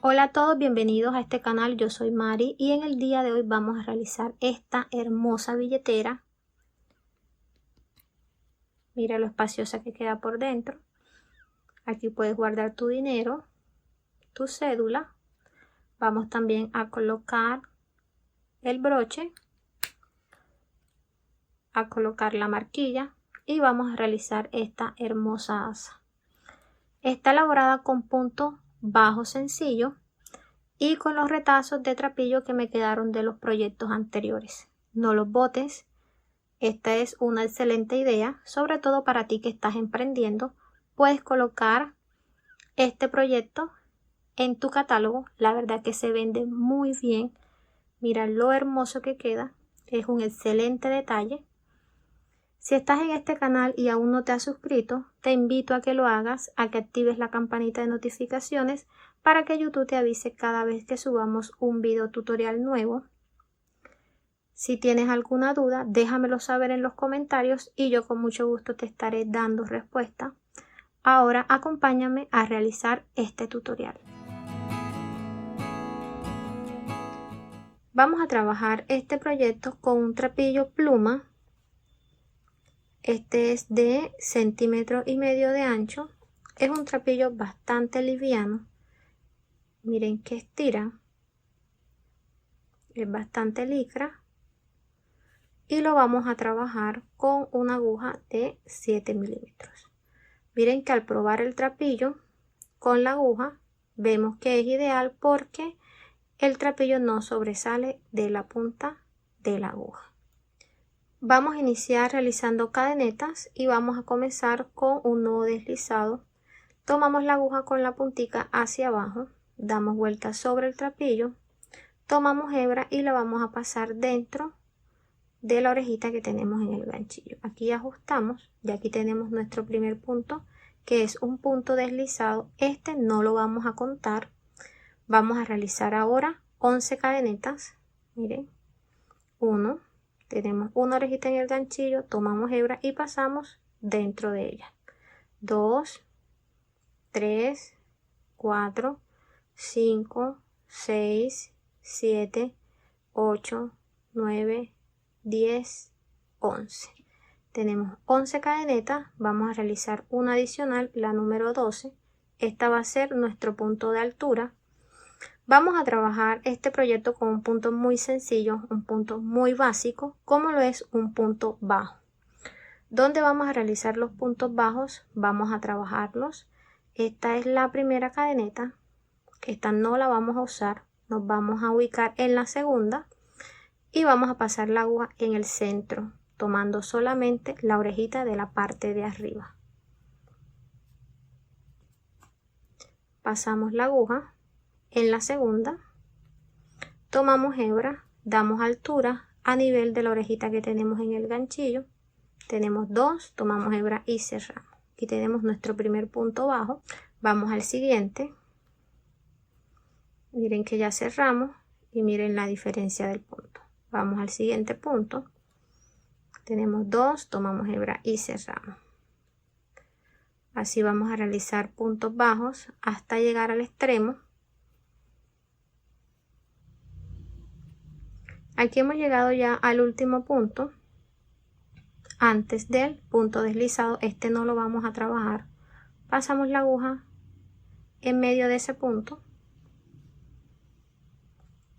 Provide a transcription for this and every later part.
Hola a todos, bienvenidos a este canal. Yo soy Mari y en el día de hoy vamos a realizar esta hermosa billetera. Mira lo espaciosa que queda por dentro. Aquí puedes guardar tu dinero, tu cédula. Vamos también a colocar el broche, a colocar la marquilla y vamos a realizar esta hermosa asa. Está elaborada con punto bajo sencillo y con los retazos de trapillo que me quedaron de los proyectos anteriores. No los botes. Esta es una excelente idea, sobre todo para ti que estás emprendiendo. Puedes colocar este proyecto en tu catálogo. La verdad que se vende muy bien. Mira lo hermoso que queda. Es un excelente detalle. Si estás en este canal y aún no te has suscrito, te invito a que lo hagas, a que actives la campanita de notificaciones para que YouTube te avise cada vez que subamos un video tutorial nuevo. Si tienes alguna duda, déjamelo saber en los comentarios y yo con mucho gusto te estaré dando respuesta. Ahora acompáñame a realizar este tutorial. Vamos a trabajar este proyecto con un trapillo pluma. Este es de 1,5 centímetros de ancho. Es un trapillo bastante liviano. Miren que estira. Es bastante licra. Y lo vamos a trabajar con una aguja de 7 milímetros. Miren que al probar el trapillo con la aguja vemos que es ideal porque el trapillo no sobresale de la punta de la aguja. Vamos a iniciar realizando cadenetas y vamos a comenzar con un nudo deslizado. Tomamos la aguja con la puntica hacia abajo, damos vuelta sobre el trapillo, tomamos hebra y la vamos a pasar dentro de la orejita que tenemos en el ganchillo. Aquí ajustamos y aquí tenemos nuestro primer punto, que es un punto deslizado. Este no lo vamos a contar. Vamos a realizar ahora 11 cadenetas. Miren, 1, tenemos una orejita en el ganchillo, tomamos hebra y pasamos dentro de ella. 2, 3, 4, 5, 6, 7, 8, 9, 10, 11. Tenemos 11 cadenetas. Vamos a realizar una adicional, la número 12. Esta va a ser nuestro punto de altura. Vamos a trabajar este proyecto con un punto muy sencillo, un punto muy básico, como lo es un punto bajo. ¿Dónde vamos a realizar los puntos bajos? Vamos a trabajarlos. Esta es la primera cadeneta. Esta no la vamos a usar. Nos vamos a ubicar en la segunda y vamos a pasar la aguja en el centro, tomando solamente la orejita de la parte de arriba. Pasamos la aguja en la segunda, tomamos hebra, damos altura a nivel de la orejita que tenemos en el ganchillo. Tenemos 2, tomamos hebra y cerramos. Aquí tenemos nuestro primer punto bajo. Vamos al siguiente. Miren que ya cerramos y miren la diferencia del punto. Vamos al siguiente punto. Tenemos 2, tomamos hebra y cerramos. Así vamos a realizar puntos bajos hasta llegar al extremo. Aquí hemos llegado ya al último punto. Antes del punto deslizado, este no lo vamos a trabajar. Pasamos la aguja en medio de ese punto.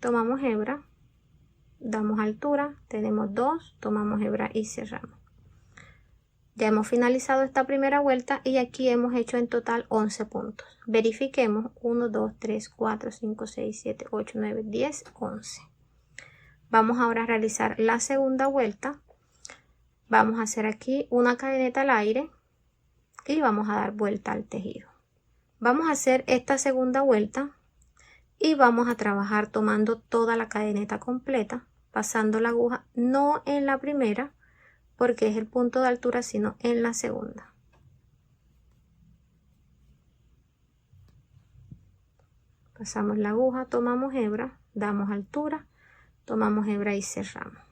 Tomamos hebra, damos altura, tenemos 2, tomamos hebra y cerramos. Ya hemos finalizado esta primera vuelta y aquí hemos hecho en total 11 puntos. Verifiquemos 1, 2, 3, 4, 5, 6, 7, 8, 9, 10, 11. Vamos ahora a realizar la segunda vuelta. Vamos a hacer aquí una cadeneta al aire y vamos a dar vuelta al tejido. Vamos a hacer esta segunda vuelta y vamos a trabajar tomando toda la cadeneta completa, pasando la aguja no en la primera porque es el punto de altura, sino en la segunda. Pasamos la aguja, tomamos hebra, damos altura, tomamos hebra y cerramos.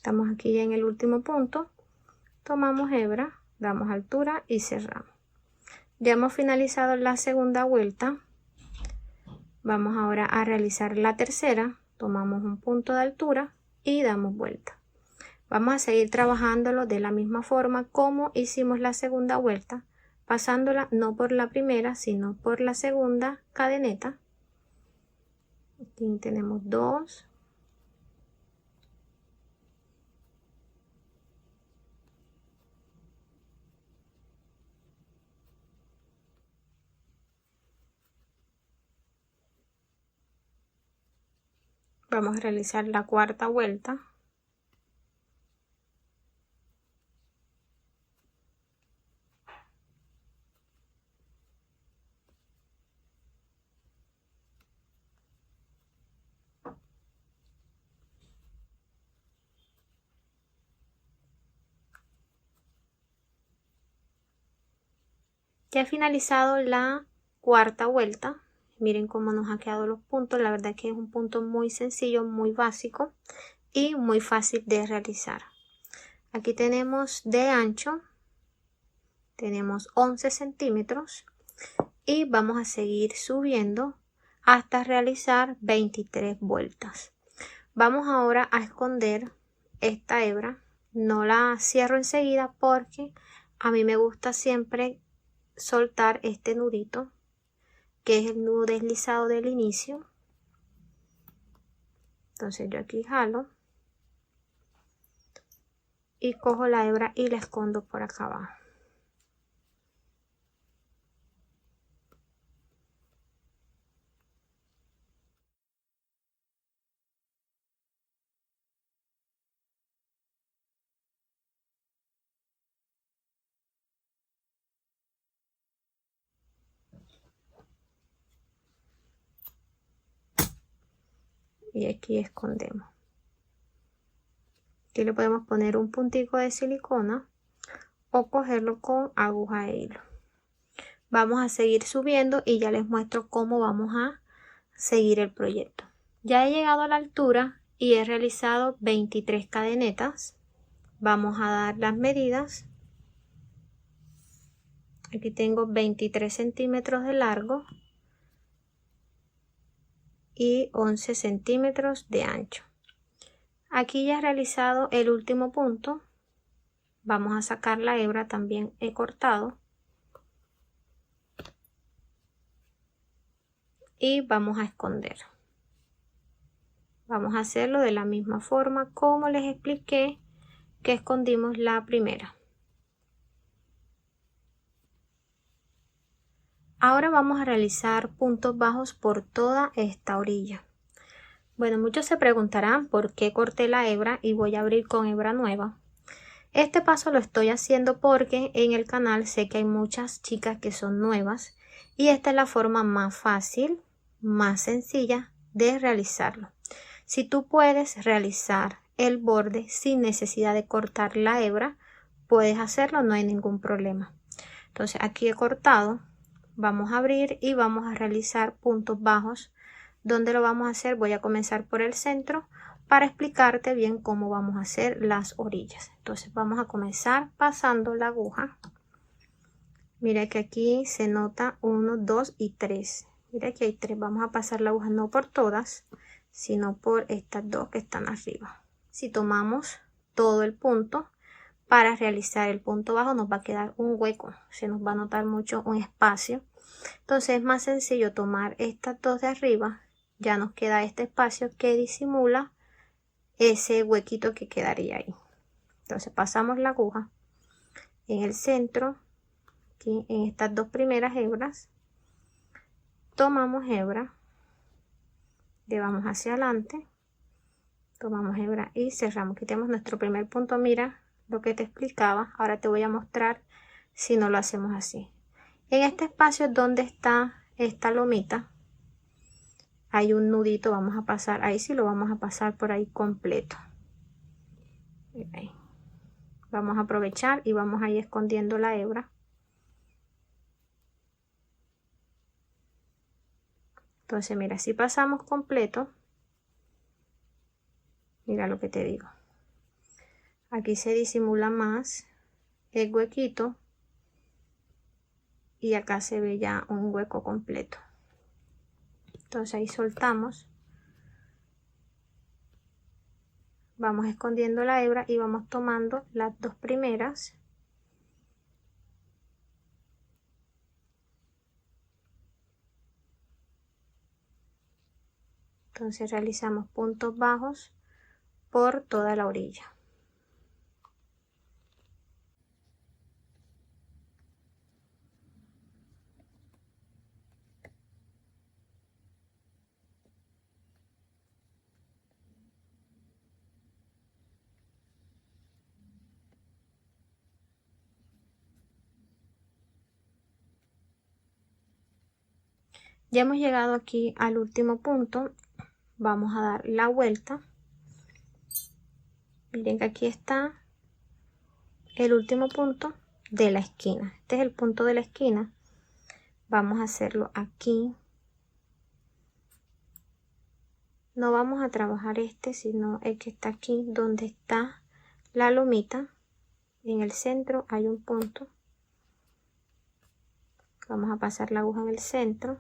Estamos aquí ya en el último punto. Tomamos hebra, damos altura y cerramos. Ya hemos finalizado la segunda vuelta. Vamos ahora a realizar la tercera. Tomamos un punto de altura y damos vuelta. Vamos a seguir trabajándolo de la misma forma como hicimos la segunda vuelta, pasándola no por la primera, sino por la segunda cadeneta. Aquí tenemos 2. Vamos a realizar la cuarta vuelta. Ya he finalizado la cuarta vuelta. Miren cómo nos ha quedado los puntos. La verdad que es un punto muy sencillo, muy básico y muy fácil de realizar. Aquí tenemos de ancho, tenemos 11 centímetros y vamos a seguir subiendo hasta realizar 23 vueltas. Vamos ahora a esconder esta hebra. No la cierro enseguida porque a mí me gusta siempre soltar este nudito, que es el nudo deslizado del inicio. Entonces yo aquí jalo y cojo la hebra y la escondo por acá abajo. Y aquí escondemos. Aquí le podemos poner un puntico de silicona o cogerlo con aguja e hilo. Vamos a seguir subiendo y ya les muestro cómo vamos a seguir el proyecto. Ya he llegado a la altura y he realizado 23 cadenetas. Vamos a dar las medidas. Aquí tengo 23 centímetros de largo y 11 centímetros de ancho. Aquí ya he realizado el último punto. Vamos a sacar la hebra, también he cortado. Y vamos a esconder. Vamos a hacerlo de la misma forma como les expliqué que escondimos la primera. Ahora vamos a realizar puntos bajos por toda esta orilla. Bueno, muchos se preguntarán por qué corté la hebra y voy a abrir con hebra nueva. Este paso lo estoy haciendo porque en el canal sé que hay muchas chicas que son nuevas y esta es la forma más fácil, más sencilla de realizarlo. Si tú puedes realizar el borde sin necesidad de cortar la hebra, puedes hacerlo, no hay ningún problema. Entonces aquí he cortado, vamos a abrir y vamos a realizar puntos bajos. ¿Dónde lo vamos a hacer? Voy a comenzar por el centro para explicarte bien cómo vamos a hacer las orillas. Entonces vamos a comenzar pasando la aguja. Mira que aquí se nota 1, 2 y 3. Mira que hay 3. Vamos a pasar la aguja no por todas, sino por estas dos que están arriba. Si tomamos todo el punto, para realizar el punto bajo nos va a quedar un hueco, se nos va a notar mucho un espacio. Entonces es más sencillo tomar estas dos de arriba, ya nos queda este espacio que disimula ese huequito que quedaría ahí. Entonces pasamos la aguja en el centro, aquí en estas dos primeras hebras, tomamos hebra, llevamos hacia adelante, tomamos hebra y cerramos. Quitemos nuestro primer punto. Mira lo que te explicaba, ahora te voy a mostrar si no lo hacemos así. En este espacio donde está esta lomita hay un nudito, vamos a pasar ahí, sí lo vamos a pasar por ahí completo. Okay. Vamos a aprovechar y vamos a ir escondiendo la hebra. Entonces mira, si pasamos completo, mira lo que te digo, Aquí se disimula más el huequito y acá se ve ya un hueco completo. Entonces ahí soltamos, vamos escondiendo la hebra y vamos tomando las dos primeras. Entonces realizamos puntos bajos por toda la orilla. Ya hemos llegado aquí al último punto, vamos a dar la vuelta. Miren que aquí está el último punto de la esquina. Este es el punto de la esquina. Vamos a hacerlo aquí. No vamos a trabajar este, sino el que está aquí, donde está la lomita. En el centro hay un punto. Vamos a pasar la aguja en el centro.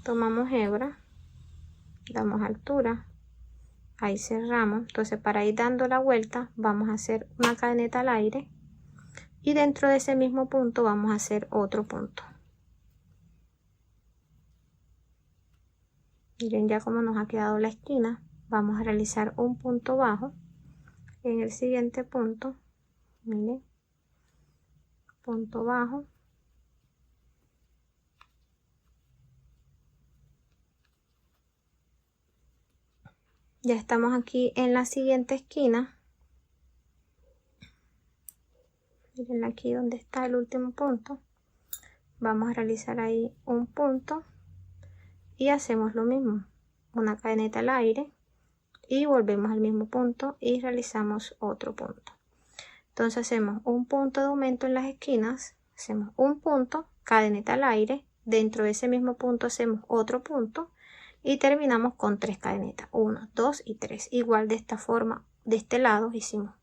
Tomamos hebra, damos altura, ahí cerramos. Entonces para ir dando la vuelta vamos a hacer una cadeneta al aire y dentro de ese mismo punto vamos a hacer otro punto. Miren ya cómo nos ha quedado la esquina. Vamos a realizar un punto bajo en el siguiente punto. Miren, punto bajo. Ya estamos aquí en la siguiente esquina. Miren aquí donde está el último punto. Vamos a realizar ahí un punto y hacemos lo mismo. Una cadeneta al aire y volvemos al mismo punto y realizamos otro punto. Entonces hacemos un punto de aumento en las esquinas, hacemos un punto, cadeneta al aire, dentro de ese mismo punto hacemos otro punto y terminamos con 3 cadenetas, 1, 2 y 3. Igual de esta forma, de este lado hicimos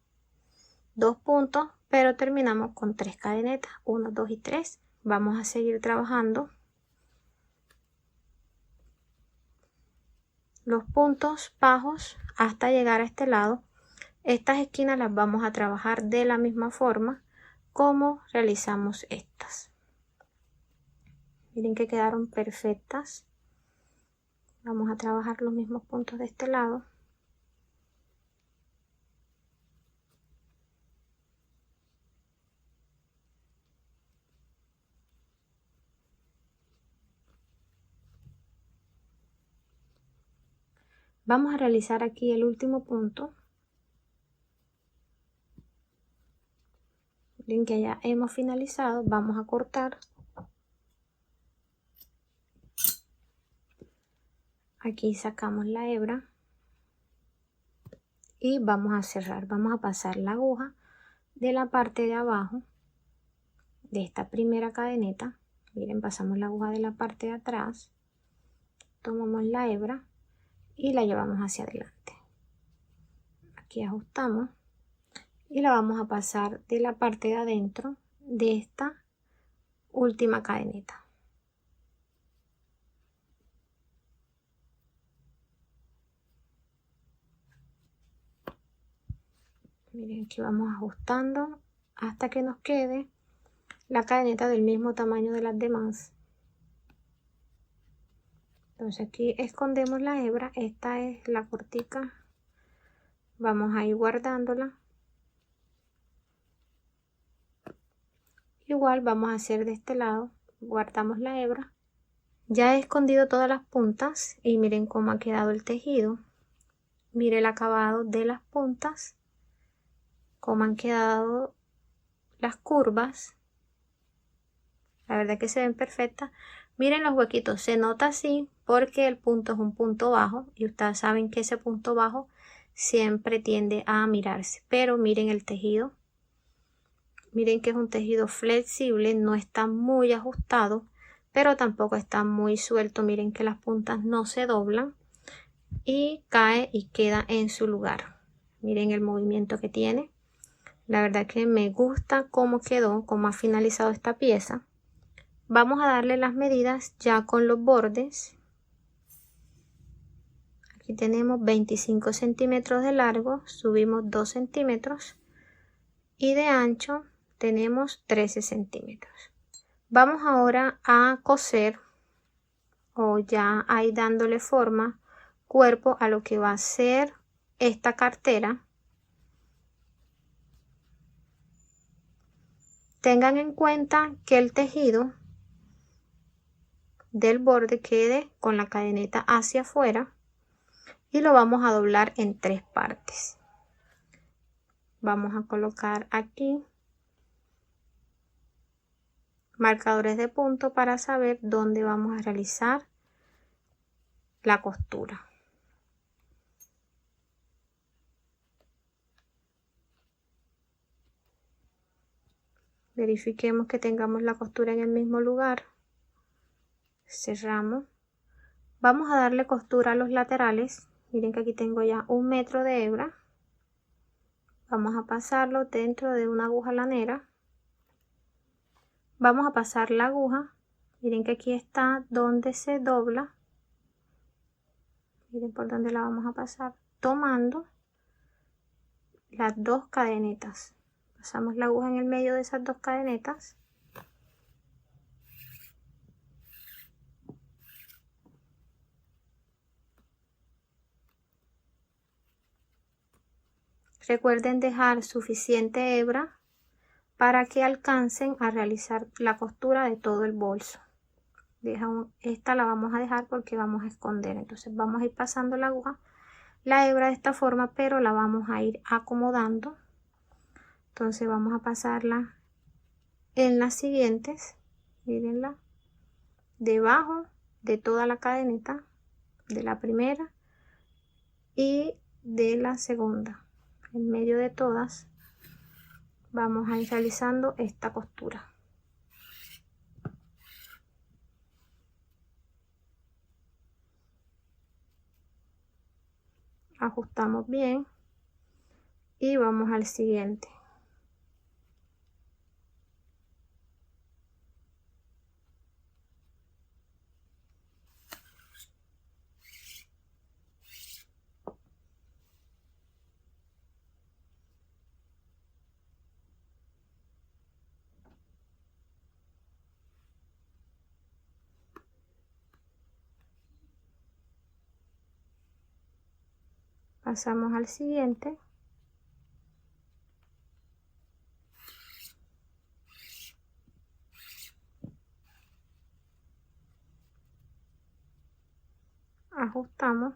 2 puntos, pero terminamos con 3 cadenetas, 1, 2 y 3. Vamos a seguir trabajando los puntos bajos hasta llegar a este lado. Estas esquinas las vamos a trabajar de la misma forma como realizamos estas. Miren que quedaron perfectas. Vamos a trabajar los mismos puntos de este lado. Vamos a realizar aquí el último punto. Miren que ya hemos finalizado. Vamos a cortar. Aquí sacamos la hebra y vamos a cerrar. Vamos a pasar la aguja de la parte de abajo de esta primera cadeneta. Miren, pasamos la aguja de la parte de atrás, tomamos la hebra y la llevamos hacia adelante. Aquí ajustamos y la vamos a pasar de la parte de adentro de esta última cadeneta. Miren, aquí vamos ajustando hasta que nos quede la cadeneta del mismo tamaño de las demás. Entonces aquí escondemos la hebra. Esta es la cortica. Vamos a ir guardándola. Igual vamos a hacer de este lado. Guardamos la hebra. Ya he escondido todas las puntas y miren cómo ha quedado el tejido. Mire el acabado de las puntas, cómo han quedado las curvas. La verdad que se ven perfectas. Miren los huequitos, se nota así porque el punto es un punto bajo y ustedes saben que ese punto bajo siempre tiende a mirarse. Pero miren el tejido. Miren que es un tejido flexible, no está muy ajustado, pero tampoco está muy suelto. Miren que las puntas no se doblan y cae y queda en su lugar. Miren el movimiento que tiene. La verdad que me gusta cómo quedó, cómo ha finalizado esta pieza. Vamos a darle las medidas ya con los bordes. Aquí tenemos 25 centímetros de largo, subimos 2 centímetros y de ancho tenemos 13 centímetros. Vamos ahora a coser, o ya ahí dándole forma, cuerpo a lo que va a ser esta cartera. Tengan en cuenta que el tejido del borde quede con la cadeneta hacia afuera y lo vamos a doblar en 3 partes. Vamos a colocar aquí marcadores de punto para saber dónde vamos a realizar la costura. Verifiquemos que tengamos la costura en el mismo lugar. Cerramos. Vamos a darle costura a los laterales. Miren que aquí tengo ya 1 metro de hebra. Vamos a pasarlo dentro de una aguja lanera. Vamos a pasar la aguja. Miren que aquí está donde se dobla. Miren por dónde la vamos a pasar. Tomando las 2 cadenetas. Pasamos la aguja en el medio de esas 2 cadenetas. Recuerden dejar suficiente hebra para que alcancen a realizar la costura de todo el bolso. Esta la vamos a dejar porque vamos a esconder. Entonces vamos a ir pasando la aguja, la hebra de esta forma, pero la vamos a ir acomodando. Entonces vamos a pasarla en las siguientes. Mírenla. Debajo de toda la cadeneta de la primera y de la segunda. En medio de todas vamos a ir realizando esta costura. Ajustamos bien y vamos al siguiente. Pasamos al siguiente. Ajustamos.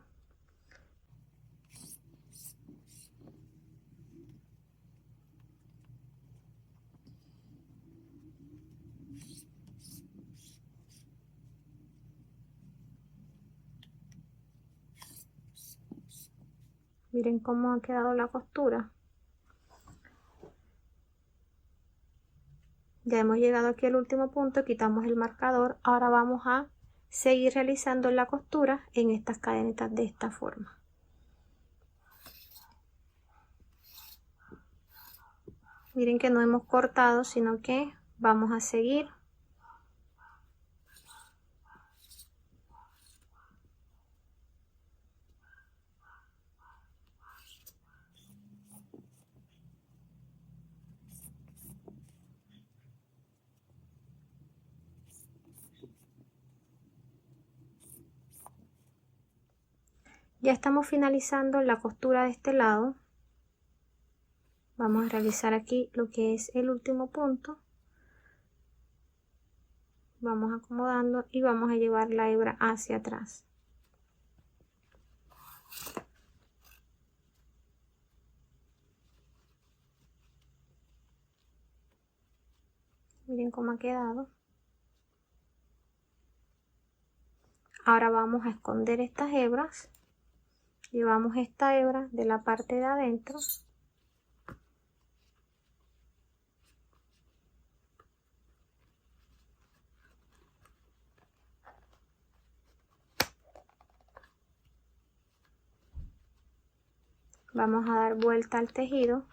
Miren cómo ha quedado la costura. Ya hemos llegado aquí al último punto, quitamos el marcador. Ahora vamos a seguir realizando la costura en estas cadenetas de esta forma. Miren que no hemos cortado, sino que vamos a seguir. Ya estamos finalizando la costura de este lado. Vamos a realizar aquí lo que es el último punto. Vamos acomodando y vamos a llevar la hebra hacia atrás. Miren cómo ha quedado. Ahora vamos a esconder estas hebras. Llevamos esta hebra de la parte de adentro. Vamos a dar vuelta al tejido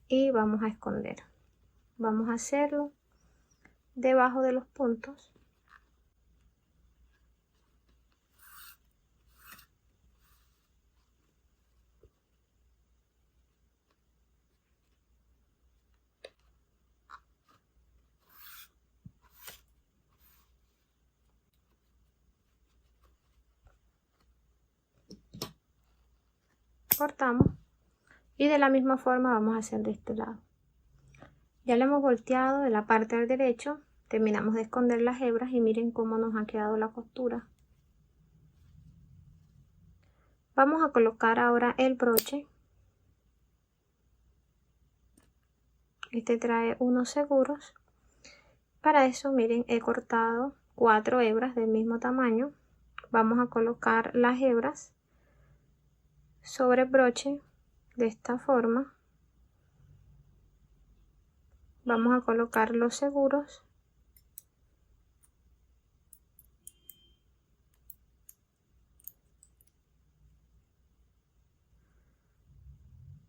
y vamos a esconder. Vamos a hacerlo debajo de los puntos. Cortamos y de la misma forma vamos a hacer de este lado. Ya lo hemos volteado de la parte del derecho, terminamos de esconder las hebras y miren cómo nos ha quedado la costura. Vamos a colocar ahora el broche. Este trae unos seguros. Para eso miren, he cortado 4 hebras del mismo tamaño. Vamos a colocar las hebras sobre el broche de esta forma. Vamos a colocar los seguros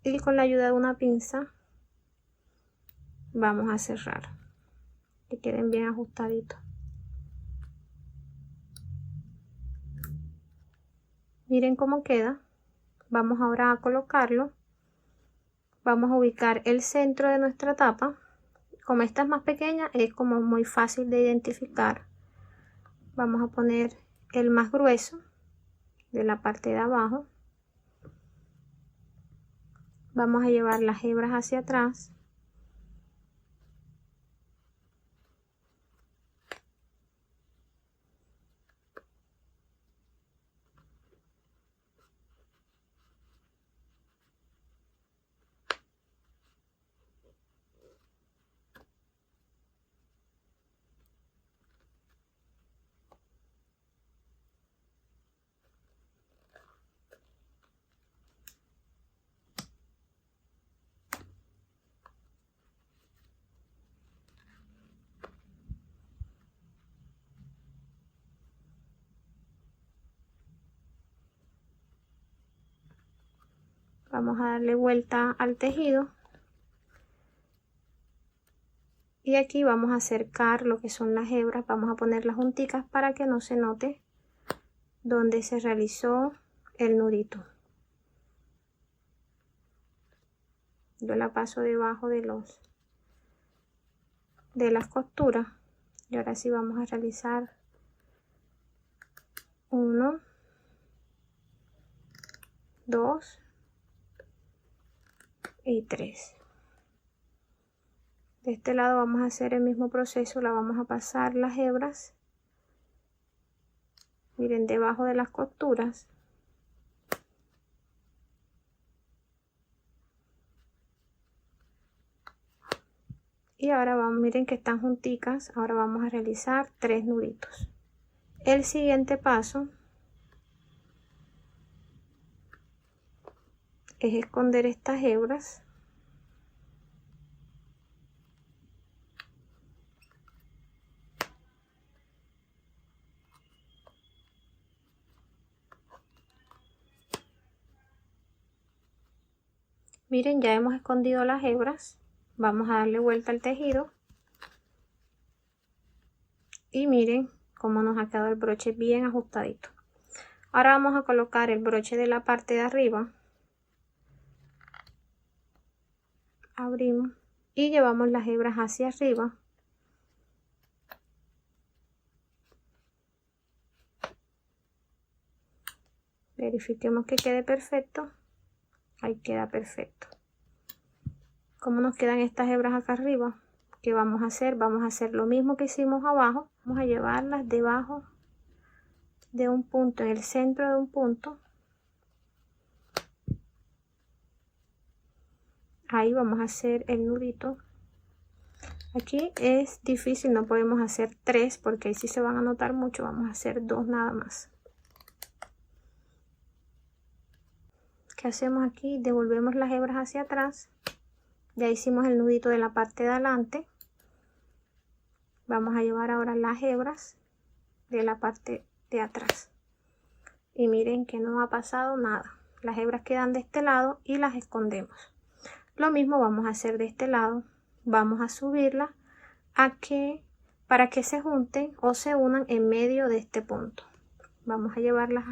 y con la ayuda de una pinza vamos a cerrar, que queden bien ajustaditos. Miren cómo queda. Vamos ahora a colocarlo. Vamos a ubicar el centro de nuestra tapa. Como esta es más pequeña, es como muy fácil de identificar. Vamos a poner el más grueso de la parte de abajo. Vamos a llevar las hebras hacia atrás. Vamos a darle vuelta al tejido y aquí vamos a acercar lo que son las hebras. Vamos a ponerlas junticas para que no se note donde se realizó el nudito. Yo la paso debajo de las costuras y ahora sí vamos a realizar 1, 2 y 3. De este lado vamos a hacer el mismo proceso, la vamos a pasar las hebras, miren, debajo de las costuras. Y ahora vamos, miren que están junticas, ahora vamos a realizar 3 nuditos. El siguiente paso es esconder estas hebras. Miren, ya hemos escondido las hebras. Vamos a darle vuelta al tejido. Y miren cómo nos ha quedado el broche bien ajustadito. Ahora vamos a colocar el broche de la parte de arriba. Abrimos y llevamos las hebras hacia arriba. Verifiquemos que quede perfecto. Ahí queda perfecto. ¿Cómo nos quedan estas hebras acá arriba? ¿Qué vamos a hacer? Vamos a hacer lo mismo que hicimos abajo. Vamos a llevarlas debajo de un punto, en el centro de un punto. Ahí vamos a hacer el nudito. Aquí es difícil, no podemos hacer 3 porque ahí sí se van a notar mucho. Vamos a hacer 2 nada más. ¿Qué hacemos aquí? Devolvemos las hebras hacia atrás. Ya hicimos el nudito de la parte de adelante. Vamos a llevar ahora las hebras de la parte de atrás. y miren que no ha pasado nada. Las hebras quedan de este lado y las escondemos. Lo mismo vamos a hacer de este lado. Vamos a subirlas para que se junten o se unan en medio de este punto. Vamos a llevarlas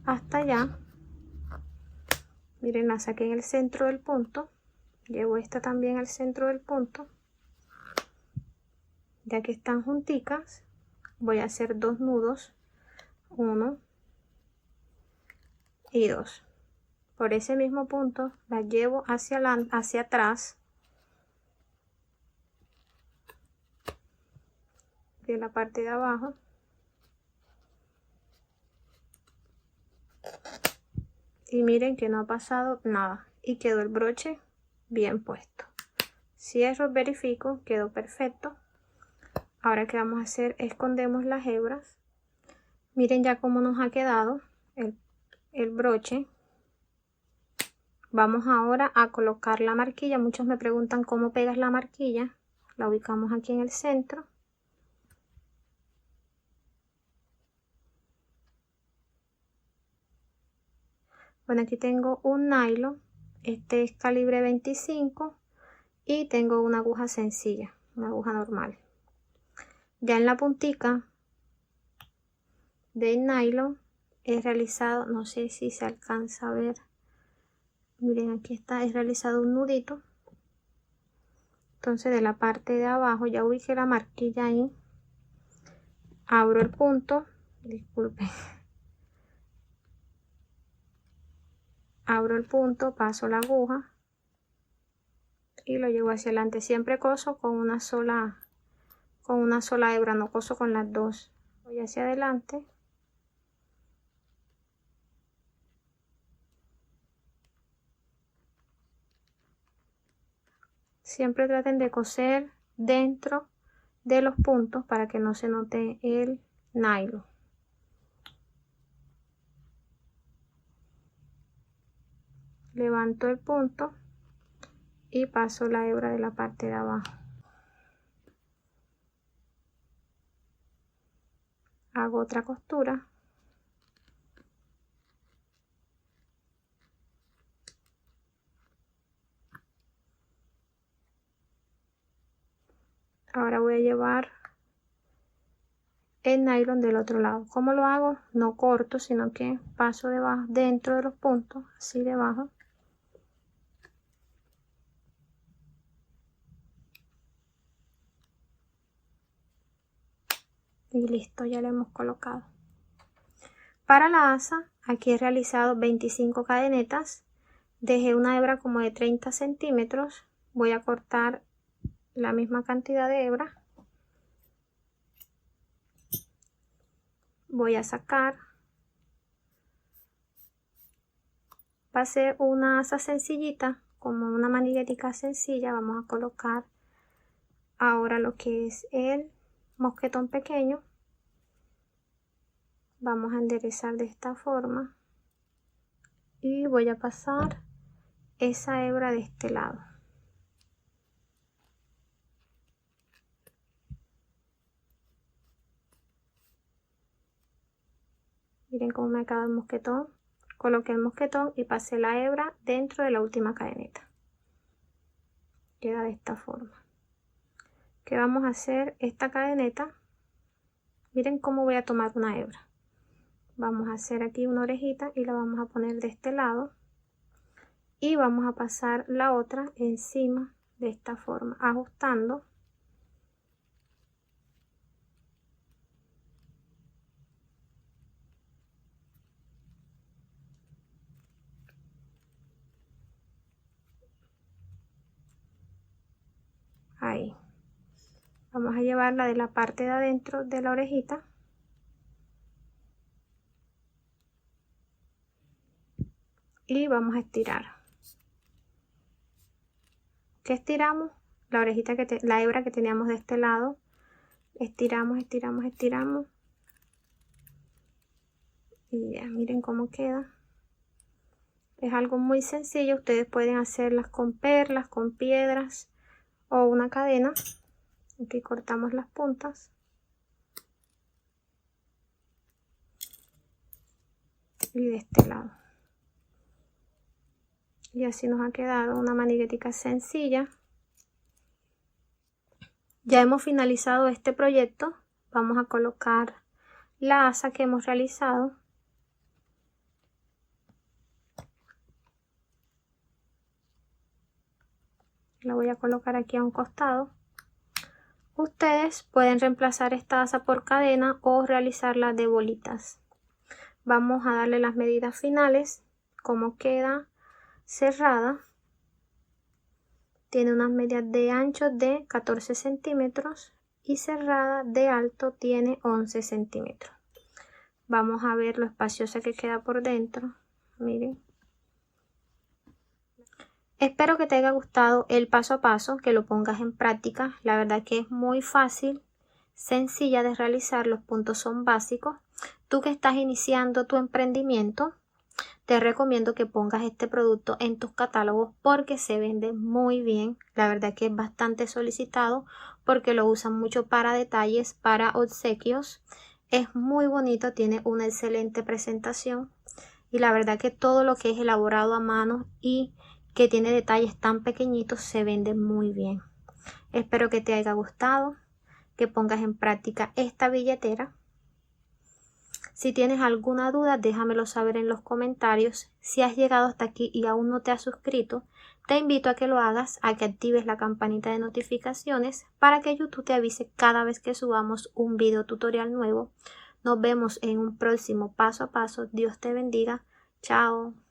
hasta allá. Miren, la saqué en el centro del punto. Llevo esta también al centro del punto. Ya que están junticas, voy a hacer 2 nudos, 1 y 2. Por ese mismo punto las llevo hacia atrás de la parte de abajo. Y miren que no ha pasado nada y quedó el broche bien puesto. Cierro, verifico, quedó perfecto. Ahora que vamos a hacer, escondemos las hebras. Miren ya cómo nos ha quedado el broche. Vamos ahora a colocar la marquilla. Muchos me preguntan cómo pegas la marquilla. La ubicamos aquí en el centro. Bueno, aquí tengo un nylon. Este es calibre 25 y tengo una aguja sencilla, una aguja normal. Ya en la puntica del nylon he realizado, no sé si se alcanza a ver, miren, aquí está, he realizado un nudito. Entonces de la parte de abajo ya ubiqué la marquilla ahí, abro el punto, disculpen, abro el punto, paso la aguja y lo llevo hacia adelante. Siempre coso con una sola hebra, no coso con las dos. Voy hacia adelante. Siempre traten de coser dentro de los puntos para que no se note el nylon. Levanto el punto y paso la hebra de la parte de abajo. Hago otra costura. Ahora voy a llevar el nylon del otro lado. ¿Cómo lo hago? No corto, sino que paso debajo, dentro de los puntos, así debajo. Y listo, ya lo hemos colocado. Para la asa, aquí he realizado 25 cadenetas. Dejé una hebra como de 30 centímetros. Voy a cortar la misma cantidad de hebra. Voy a sacar. Va a ser una asa sencillita, como una maniguetica sencilla. Vamos a colocar ahora lo que es el mosquetón pequeño. Vamos a enderezar de esta forma y voy a pasar esa hebra de este lado. Miren cómo me ha quedado el mosquetón. Coloqué el mosquetón y pasé la hebra dentro de la última cadeneta. Queda de esta forma. ¿Qué vamos a hacer? Esta cadeneta, miren cómo voy a tomar una hebra. Vamos a hacer aquí una orejita y la vamos a poner de este lado. Y vamos a pasar la otra encima de esta forma, ajustando. Ahí. Vamos a llevarla de la parte de adentro de la orejita. Y vamos a estirar. ¿Qué estiramos? La orejita la hebra que teníamos de este lado. Estiramos, estiramos, estiramos. Y ya, miren cómo queda. Es algo muy sencillo. Ustedes pueden hacerlas con perlas, con piedras o una cadena. Aquí cortamos las puntas. y de este lado. Y así nos ha quedado una maniguetica sencilla. Ya hemos finalizado este proyecto. Vamos a colocar la asa que hemos realizado. La voy a colocar aquí a un costado. Ustedes pueden reemplazar esta asa por cadena o realizarla de bolitas. Vamos a darle las medidas finales. Como queda cerrada. Tiene unas medidas de ancho de 14 centímetros y cerrada de alto tiene 11 centímetros. Vamos a ver lo espaciosa que queda por dentro. Miren. Espero que te haya gustado el paso a paso, que lo pongas en práctica. La verdad que es muy fácil, sencilla de realizar. Los puntos son básicos. Tú que estás iniciando tu emprendimiento, te recomiendo que pongas este producto en tus catálogos porque se vende muy bien. La verdad que es bastante solicitado porque lo usan mucho para detalles, para obsequios. Es muy bonito, tiene una excelente presentación y la verdad que todo lo que es elaborado a mano y que tiene detalles tan pequeñitos se vende muy bien. Espero que te haya gustado, que pongas en práctica esta billetera. Si tienes alguna duda, déjamelo saber en los comentarios. Si has llegado hasta aquí y aún no te has suscrito, te invito a que lo hagas, a que actives la campanita de notificaciones para que YouTube te avise cada vez que subamos un video tutorial nuevo. Nos vemos en un próximo paso a paso. Dios te bendiga. Chao.